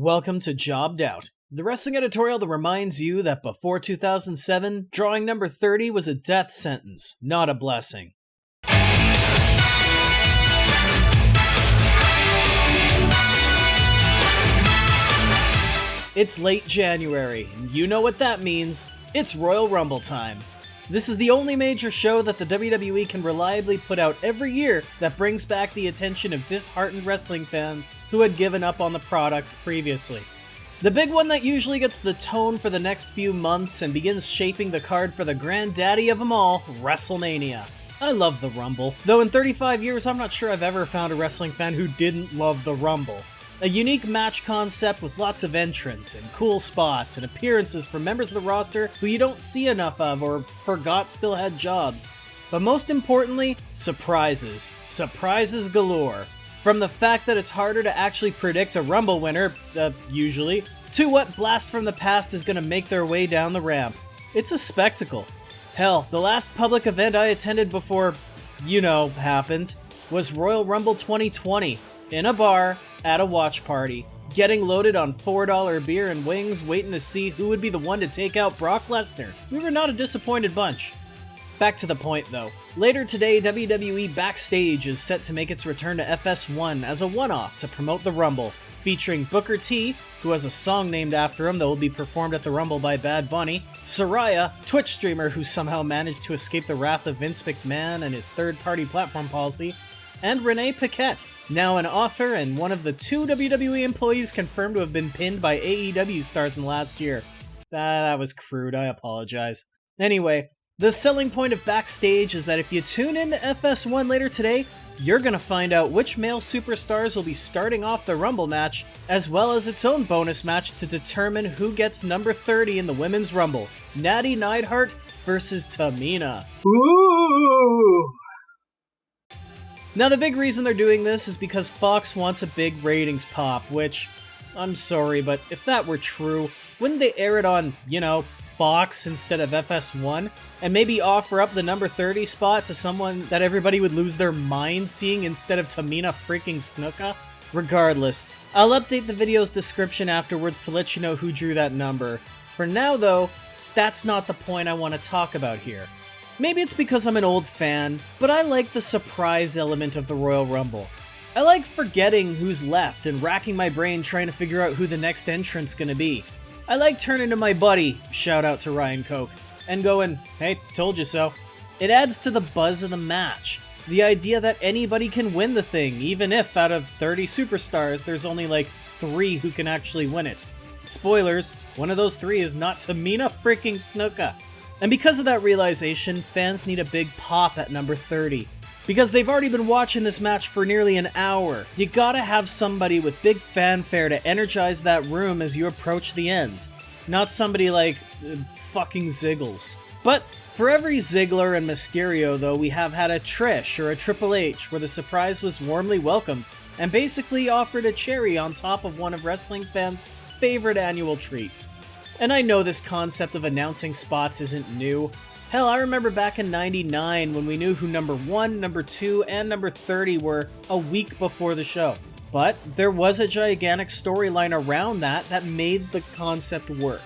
Welcome to Jobbed Out, the wrestling editorial that reminds you that before 2007, drawing number 30 was a death sentence, not a blessing. It's late January, and you know what that means. It's Royal Rumble time. This is the only major show that the WWE can reliably put out every year that brings back the attention of disheartened wrestling fans who had given up on the product previously. The big one that usually gets the tone for the next few months and begins shaping the card for the granddaddy of them all, WrestleMania. I love the Rumble, though in 35 years I'm not sure I've ever found a wrestling fan who didn't love the Rumble. A unique match concept with lots of entrants and cool spots and appearances from members of the roster who you don't see enough of or forgot still had jobs. But most importantly, surprises. Surprises galore. From the fact that it's harder to actually predict a Rumble winner, usually, to what blast from the past is going to make their way down the ramp. It's a spectacle. Hell, the last public event I attended before, happened, was Royal Rumble 2020, in a bar, at a watch party, getting loaded on $4 beer and wings, waiting to see who would be the one to take out Brock Lesnar. We were not a disappointed bunch. Back to the point though. Later today, WWE Backstage is set to make its return to FS1 as a one-off to promote the Rumble, featuring Booker T, who has a song named after him that will be performed at the Rumble by Bad Bunny, Saraya, Twitch streamer who somehow managed to escape the wrath of Vince McMahon and his third-party platform policy, and Renee Paquette, now an author and one of the 2 WWE employees confirmed to have been pinned by AEW stars in the last year. That was crude, I apologize. Anyway, the selling point of Backstage is that if you tune in to FS1 later today, you're gonna find out which male superstars will be starting off the Rumble match, as well as its own bonus match to determine who gets number 30 in the Women's Rumble, Natty Neidhart versus Tamina. Ooh! Now, the big reason they're doing this is because Fox wants a big ratings pop, which, I'm sorry, but if that were true, wouldn't they air it on, Fox instead of FS1, and maybe offer up the number 30 spot to someone that everybody would lose their mind seeing instead of Tamina freaking Snuka? Regardless, I'll update the video's description afterwards to let you know who drew that number. For now, though, that's not the point I want to talk about here. Maybe it's because I'm an old fan, but I like the surprise element of the Royal Rumble. I like forgetting who's left and racking my brain trying to figure out who the next entrant's gonna be. I like turning to my buddy, shout out to Ryan Koch, and going, hey, told you so. It adds to the buzz of the match. The idea that anybody can win the thing, even if out of 30 superstars, there's only like 3 who can actually win it. Spoilers, one of those 3 is not Tamina freaking Snuka. And because of that realization, fans need a big pop at number 30. Because they've already been watching this match for nearly an hour, you gotta have somebody with big fanfare to energize that room as you approach the end. Not somebody like fucking Ziggles. But for every Ziggler and Mysterio though, we have had a Trish or a Triple H where the surprise was warmly welcomed and basically offered a cherry on top of one of wrestling fans' favorite annual treats. And I know this concept of announcing spots isn't new. Hell, I remember back in '99 when we knew who number 1, number 2, and number 30 were a week before the show. But there was a gigantic storyline around that made the concept work.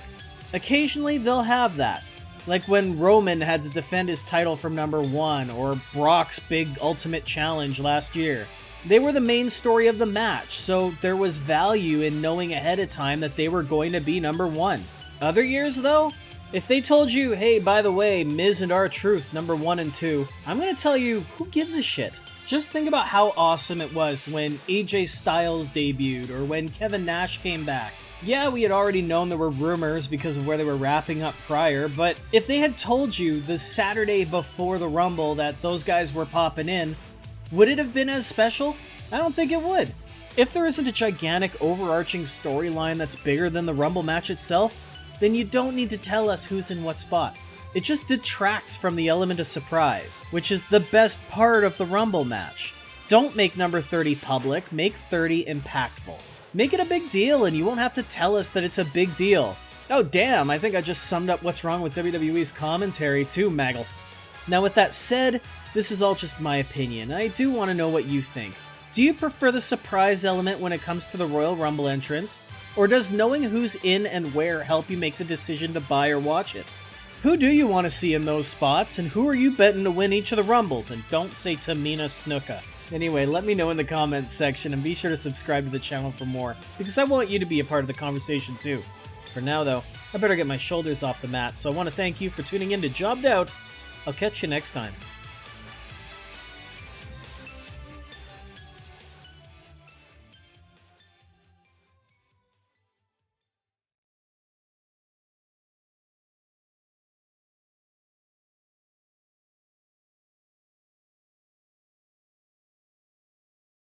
Occasionally they'll have that, like when Roman had to defend his title from number 1, or Brock's big Ultimate Challenge last year. They were the main story of the match, so there was value in knowing ahead of time that they were going to be number 1. Other years, though, if they told you, hey, by the way, Miz and R-Truth, number 1 and 2, I'm gonna tell you, who gives a shit? Just think about how awesome it was when AJ Styles debuted, or when Kevin Nash came back. Yeah, we had already known there were rumors because of where they were wrapping up prior, but if they had told you the Saturday before the Rumble that those guys were popping in, would it have been as special? I don't think it would. If there isn't a gigantic overarching storyline that's bigger than the Rumble match itself, then you don't need to tell us who's in what spot. It just detracts from the element of surprise, which is the best part of the Rumble match. Don't make number 30 public, make 30 impactful. Make it a big deal and you won't have to tell us that it's a big deal. Oh damn, I think I just summed up what's wrong with WWE's commentary too, Maggle. Now with that said, this is all just my opinion, and I do want to know what you think. Do you prefer the surprise element when it comes to the Royal Rumble entrance? Or does knowing who's in and where help you make the decision to buy or watch it? Who do you want to see in those spots, and who are you betting to win each of the Rumbles? And don't say Tamina Snuka. Anyway, let me know in the comments section, and be sure to subscribe to the channel for more, because I want you to be a part of the conversation too. For now though, I better get my shoulders off the mat, so I want to thank you for tuning in to Jobbed Out. I'll catch you next time.